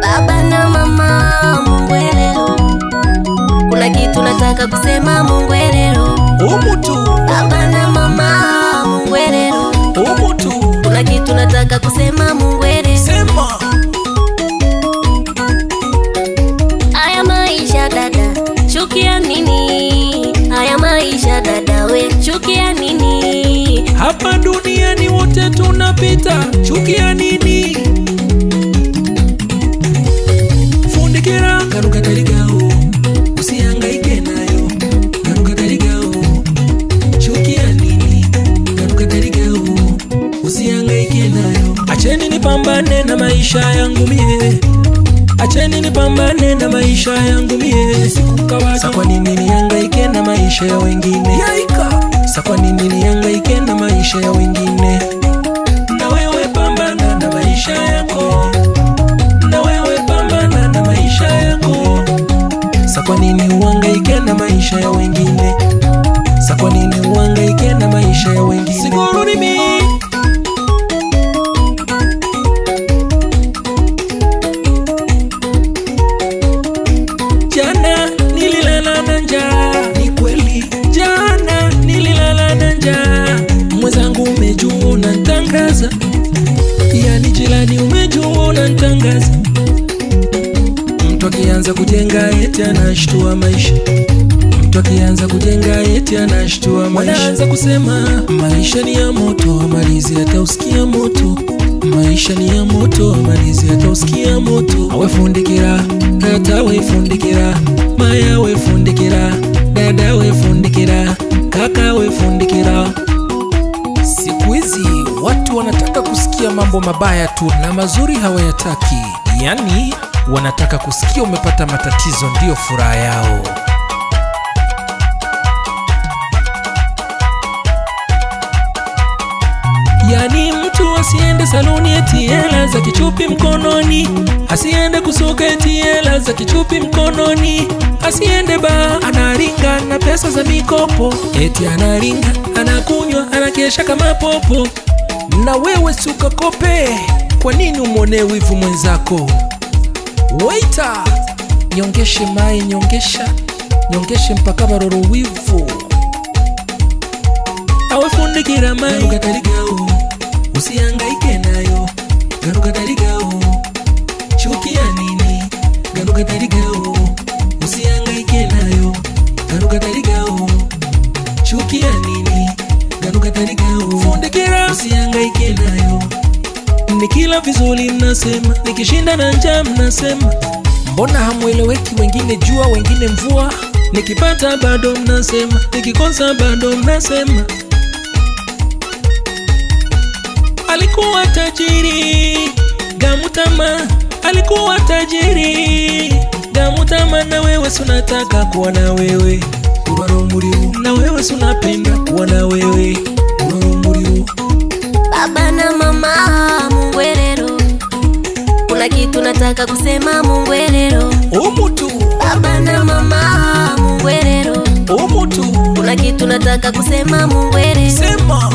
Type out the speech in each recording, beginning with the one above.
Baba na mama mungwelelo, kuna kitu nataka kusema mungwelelo. Umutu. Baba na mama mungwelelo, Umutu. kuna kitu nataka kusema mungwelelo. Sema. Haya maisha dada, chukia nini? Haya maisha dada, we chukia nini? Hapa duniani wote tunapita, chukia nini? Fundikira garuka taligao, usihangaike nayo. Garuka taligao, chukia nini? Garuka taligao, usihangaike nayo. Acheni nipambane na maisha yangu mie. Acheni nipambane na maisha yangu mie. Sa kwa nini nihangaike na maisha ya wengine? Sa kwa nini nihangaike na maisha ya wengine? Na wewe pambana na maisha yako. Na wewe pambana na maisha yako. Sa kwa nini uhangaike na maisha ya wengine? Sa kwa nini uhangaike na maisha ya wengine? Siguru ni mimi. Jana nililala na njaa, ni kweli. Jana nililala na njaa. Mwenzangu umejua unanitangaza, yani jirani umejua unanitangaza. Mtu akianza kujenga eti anashtua maisha. Mtu akianza kujenga eti anashtua maisha. Wanaanza kusema maisha ni ya moto, malizi atausikia moto. Maisha ni ya moto, malizi atausikia moto. Awe fundikira, hata we fundikira. Maya we fundikira, dada we fundikira, kaka we fundikira. Siku hizi watu wanataka kusikia mambo mabaya tu na mazuri hawayataki. Yani wanataka kusikia umepata matatizo, ndio furaha yao. Yani mtu asiende saluni eti hela za kichupi mkononi. Asiende kusuka eti hela za kichupi mkononi. Asiende ba anaringa na pesa za mikopo. Eti anaringa, anakunywa, anakesha kama popo. Na wewe suka kope, kwa nini umone wivu mwenzako? Waiter, nyongeshe mai, nyongeshe mpaka baroro wivu. Awe fundikira mai, garuka taligao, usihangaike nayo. Garuka taligao, chukia nini? Garuka taligao, usihangaike nayo. Garuka taligao, chukia nini? Garuka taligao, fundikira, usihangaike nayo. Nikila vizuri mnasema, nikishinda na njaa mnasema. Mbona hamueleweki? Wengine jua, wengine mvua. Nikipata bado mnasema, nikikosa bado mnasema. Alikuwa tajiri Gamutama, alikuwa tajiri Gamutama. Na wewe sunataka kuwa na wewe uraro muriu. Na wewe sunapenda kuwa na wewe uraro muriu. Baba na mama mungwelelo, kuna kitu nataka kusema mungwelelo. Umutu. Baba na mama mungwelelo, Umutu. kuna kitu nataka kusema mungwelelo. Sema.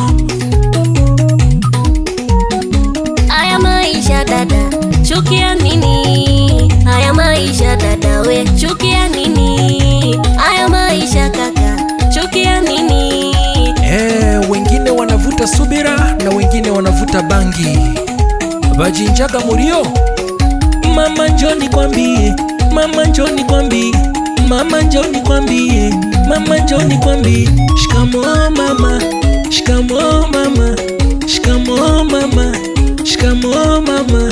Haya maisha dada, chukia nini? Haya maisha dada, we chukia nini? Haya maisha kaka, chukia nini? Wengine wanavuta subira na wengine wanavuta bangi. Bajinjaga murio. Mama njoni kwambie, mama njoni kwambie, mama njoni kwambie, mama njoni kwambie. Shikamoo mama, shikamoo mama, shikamoo mama, shikamoo mama.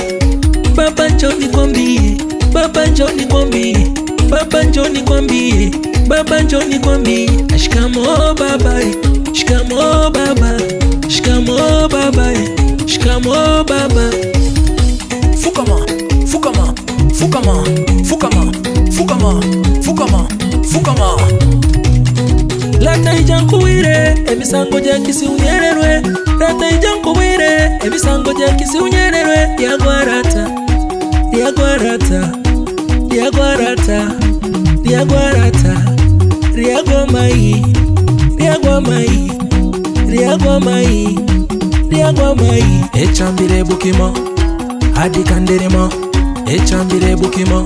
Baba njoni kwambie, baba njoni kwambie, baba njoni kwambie, baba njoni kwambie. Shikamoo baba, shikamoo baba, shikamoo baba, shikamoo baba. Fukama, fukama, fukama, fukama, fukama, fukama, fukama. Lata ijankuwire, emisango jakisi unyererwe. Lata ijankuwire, emisango jakisi unyererwe. Yagwarata, Riagwarata, Riagwarata, Riagwarata, Riagwamai, Riagwamai, Riagwamai, Riagwamai. Echambire bukimo, hadi kanderemo. Echambire bukimo,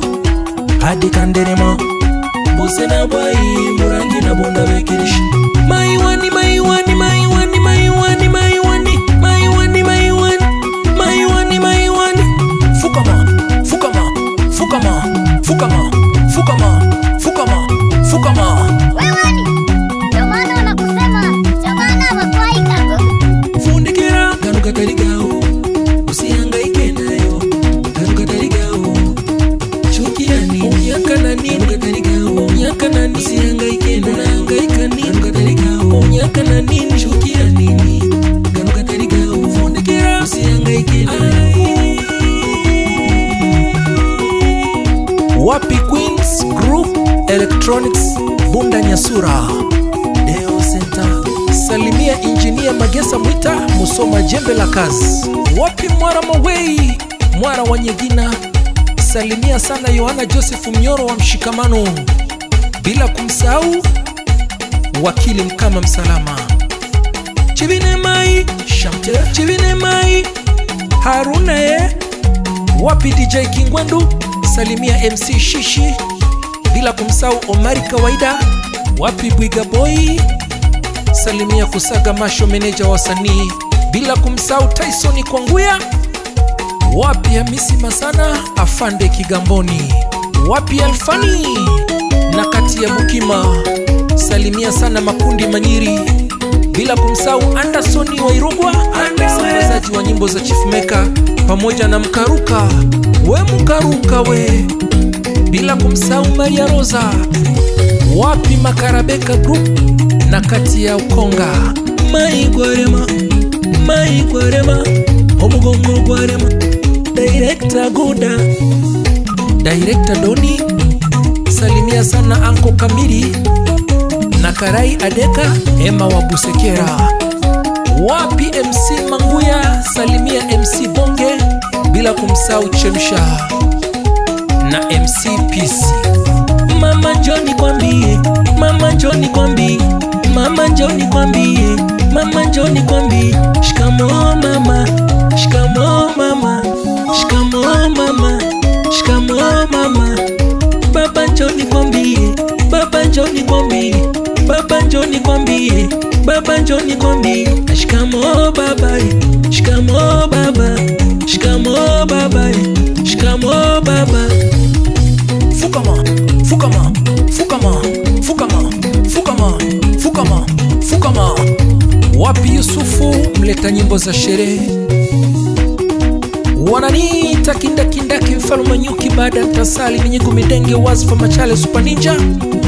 hadi kanderemo. Busena bwai, murangi na bonda bekirishi. Maiwani, maiwani, maiwani, maiwani, maiwani, maiwani, maiwani, maiwani, maiwani. Fukama, fukama, fukama, fukama, fukama, fukama, fukama. Wewani, ndio maana wanakusema chamana wakwai kako. Fundikira kanuka tarigao, usihangaike nayo. Kanuka tarigao, chukia nini? Unyaka na nini? Kanuka tarigao, unyaka na nini? Usihangaike na hangaika nini? Kanuka tarigao, unyaka na nini? Chukia nini? Kanuka tarigao, fundikira usihangaike nayo. Wapi Queens Group Electronics Bunda Nyasura Deo Center. Salimia Engineer Magesa Mwita Musoma jembe la kazi. Wapi Mwara Mawei Mwara wa Nyegina. Salimia sana Yohana Joseph Mnyoro wa Mshikamano, bila kumsahau wakili Mkama Msalama. Chivine Mai Shamte, Chivine Mai Haruna Wapi DJ Kingwendu. Salimia MC Shishi, bila kumsahau Omari Kawaida. Wapi Bwiga Boy. Salimia Kusaga Masho meneja wasanii, bila kumsahau Tyson Kwanguya. Wapi Hamisi Masana Afande Kigamboni. Wapi Alfani na kati ya Bukima. Salimia sana Makundi Manyiri, bila kumsahau Anderson Wairugwa, msambazaji wa nyimbo za Chief Maker pamoja na Mkaruka. We Mkaruka we, bila kumsahau Maria Rosa. Wapi Makarabeka Group na kati ya Ukonga. Mai Gwarema, Mai Gwarema, Omugongo Gwarema. Director Guda, Director Doni. Salimia sana Anko Kamiri na Karai Adeka Emma wa Busekera. Wapi MC Manguya. Salimia MC Bonge, bila kumsahau Chemsha na MC PC. Mama Johnny kwambie, Mama Johnny kwambie, Mama Johnny kwambie, Mama Johnny kwambie. Shikamo mama, shikamo mama, shikamo mama, shikamo mama. Baba Johnny kwambie, Baba Johnny kwambie, Baba Johnny kwambie, Baba Johnny kwambie. Shikamo baba, shikamo baba, shikamo baba, shikamo baba. Fukama, fukama, fukama, fukama, fukama, fukama, fukama. Wapi Yusufu mleta nyimbo za sherehe. Wananiita kindakindaki mfalme nyuki, baada ya tasali minyigu midenge wazifa machale super ninja.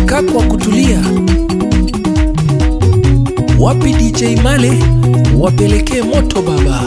Kakwa kutulia. Wapi DJ Male wapelekee moto baba.